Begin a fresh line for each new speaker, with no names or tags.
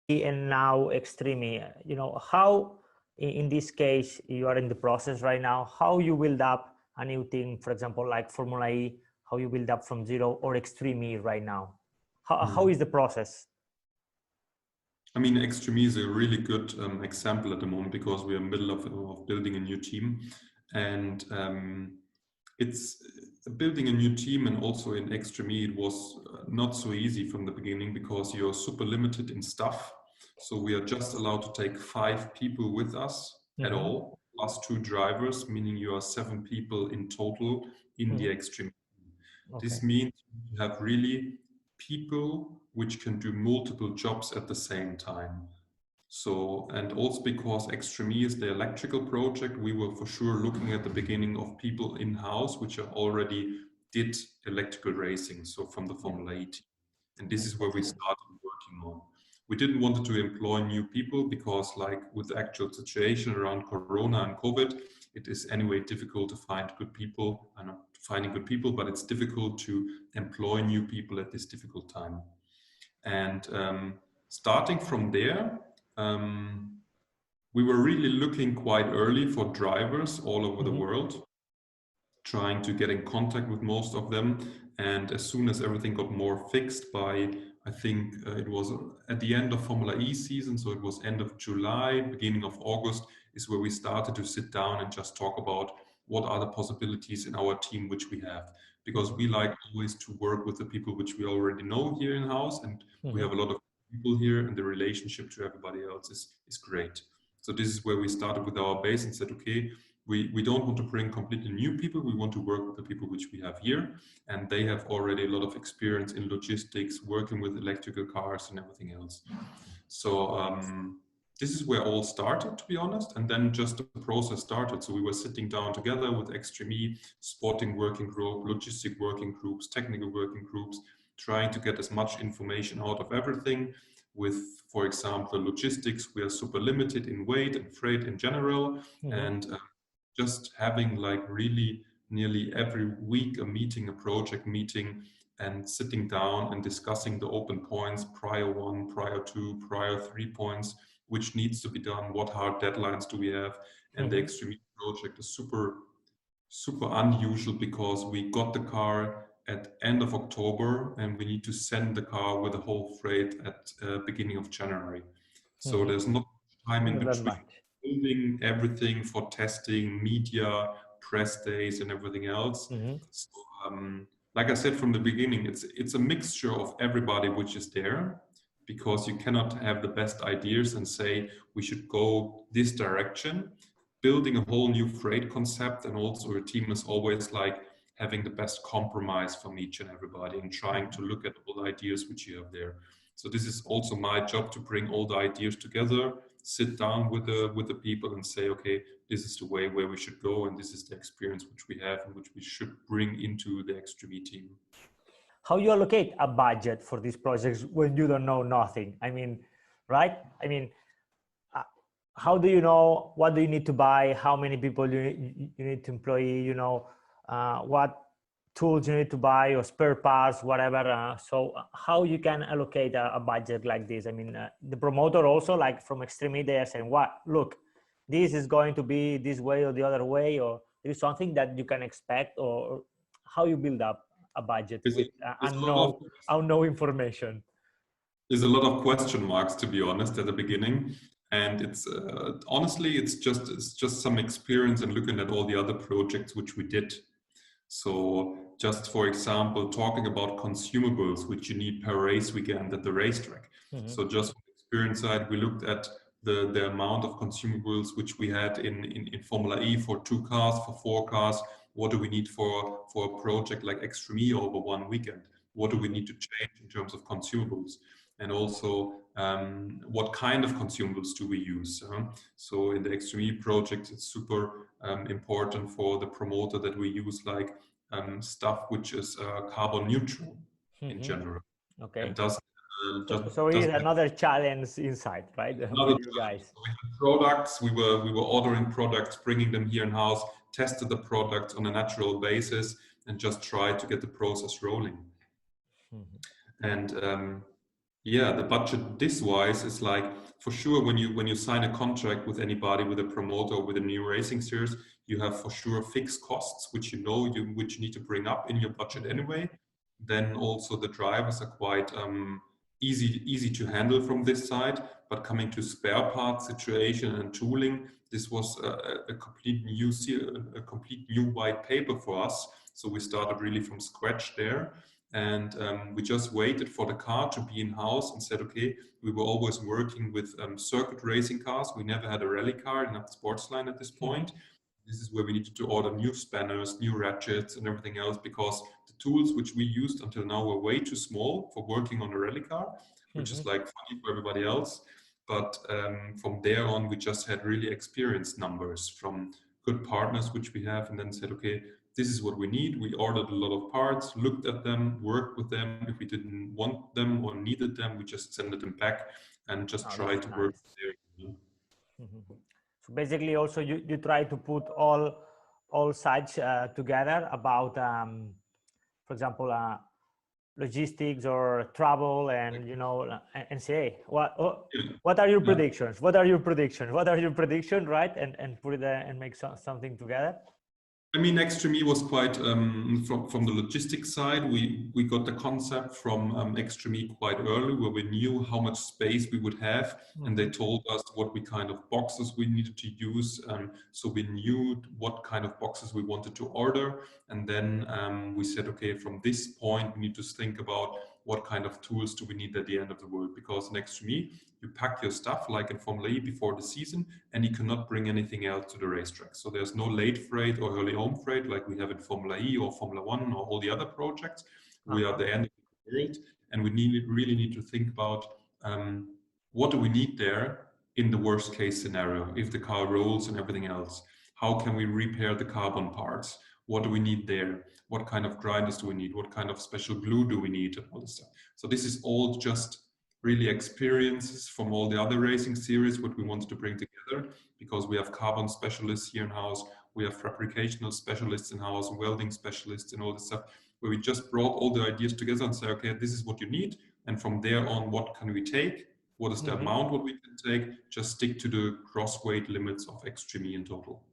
and now Extreme, how in this case you are in the process right now, how you build up a new team, for example, like Formula E, how you build up from zero, or Extreme E right now? How is the process?
I mean, Extreme is a really good example at the moment because we are in the middle of building a new team, and it's building a new team. And also in Extreme, it was not so easy from the beginning because you're super limited in staff. So we are just allowed to take 5 people with us at all, plus 2 drivers, meaning you are 7 people in total in the Extreme.
Okay.
This means you have really people which can do multiple jobs at the same time. So, and also because Extreme E is the electrical project, we were for sure looking at the beginning of people in-house which are already did electrical racing, so from the Formula E team. And this is where we started working on. We didn't want to employ new people because, like with the actual situation around Corona and COVID, it is anyway difficult to find good people. I'm not finding good people, but it's difficult to employ new people at this difficult time. And starting from there, we were really looking quite early for drivers all over the world, trying to get in contact with most of them. And as soon as everything got more fixed by, I think it was at the end of Formula E season, so it was end of July, beginning of August, is where we started to sit down and just talk about what are the possibilities in our team which we have. Because we like always to work with the people which we already know here in-house, and we have a lot of people here, and the relationship to everybody else is great. So this is where we started with our base and said, okay, we don't want to bring completely new people. We want to work with the people which we have here, and they have already a lot of experience in logistics, working with electrical cars and everything else. So this is where all started, to be honest, and then just the process started. So we were sitting down together with Extreme E, sporting working group, logistic working groups, technical working groups, trying to get as much information out of everything. With, for example, logistics, we are super limited in weight and freight in general, and just having like really nearly every week a meeting, a project meeting, and sitting down and discussing the open points, prior 1, prior 2, prior 3 points, which needs to be done, what hard deadlines do we have. And the Extreme project is super unusual because we got the car at end of October and we need to send the car with the whole freight at beginning of January. So there's not time in between building everything for testing, media, press days and everything else. So, like I said from the beginning, it's a mixture of everybody which is there, because you cannot have the best ideas and say we should go this direction. Building a whole new freight concept, and also a team is always like having the best compromise from each and everybody and trying to look at all the ideas which you have there. So this is also my job, to bring all the ideas together, sit down with the people and say, okay, this is the way where we should go, and this is the experience which we have and which we should bring into the Extreme team.
How you allocate a budget for these projects when you don't know nothing? I mean, right? I mean, how do you know what do you need to buy? How many people you need to employ? What tools you need to buy, or spare parts, whatever. So how you can allocate a budget like this? I mean, the promoter also, like from Extreme, they are saying, "What? Look, this is going to be this way or the other way," or there is something that you can expect, or how you build up a budget with unknown information.
There's a lot of question marks, to be honest, at the beginning. And it's honestly, it's just some experience and looking at all the other projects which we did. So just for example, talking about consumables which you need per race weekend at the racetrack. So just from the experience side, we looked at the amount of consumables which we had in Formula E for 2 cars, for 4 cars. What do we need for a project like Extreme E over 1 weekend? What do we need to change in terms of consumables? And also, what kind of consumables do we use? So in the Extreme project, it's super important for the promoter that we use like stuff which is carbon neutral in general.
Okay.
And does
so it is another challenge inside, right? For you guys.
So we had products. We were ordering products, bringing them here in house, tested the products on a natural basis, and just try to get the process rolling. And Yeah, the budget this wise is like, for sure, when you sign a contract with anybody, with a promoter or with a new racing series, you have for sure fixed costs which which you need to bring up in your budget anyway. Then also the drivers are quite easy to handle from this side. But coming to spare parts situation and tooling, this was a complete new white paper for us. So we started really from scratch there. And we just waited for the car to be in house and said, okay, we were always working with circuit racing cars. We never had a rally car in the Sportline at this point. This is where we needed to order new spanners, new ratchets and everything else, because the tools which we used until now were way too small for working on a rally car, which is like funny for everybody else. But from there on, we just had really experienced numbers from good partners which we have, and then said, okay, this is what we need. We ordered a lot of parts, looked at them, worked with them. If we didn't want them or needed them, we just sent them back and just tried to work there.
So basically, also you try to put all sides together about, for example, logistics or travel, and and say, hey, what are your predictions? What are your predictions? What are your predictions? Right, and put it and make something together.
I mean, Extreme was quite from the logistics side. We got the concept from Extreme quite early, where we knew how much space we would have, and they told us what kind of boxes we needed to use. So we knew what kind of boxes we wanted to order, and then we said, okay, from this point we need to think about what kind of tools do we need at the end of the world, because in Extreme you pack your stuff like in Formula E before the season, and you cannot bring anything else to the racetrack. So there's no late freight or early home freight like we have in Formula E or Formula One or all the other projects. We are at the end of the world, and we really need to think about what do we need there in the worst case scenario if the car rolls and everything else. How can we repair the carbon parts? What do we need there? What kind of grinders do we need? What kind of special glue do we need? And all this stuff. So this is all just really experiences from all the other racing series, what we wanted to bring together, because we have carbon specialists here in house, we have fabricational specialists in house, welding specialists and all this stuff, where we just brought all the ideas together and say, okay, this is what you need. And from there on, what can we take? What is the amount what we can take? Just stick to the cross weight limits of Extreme in total.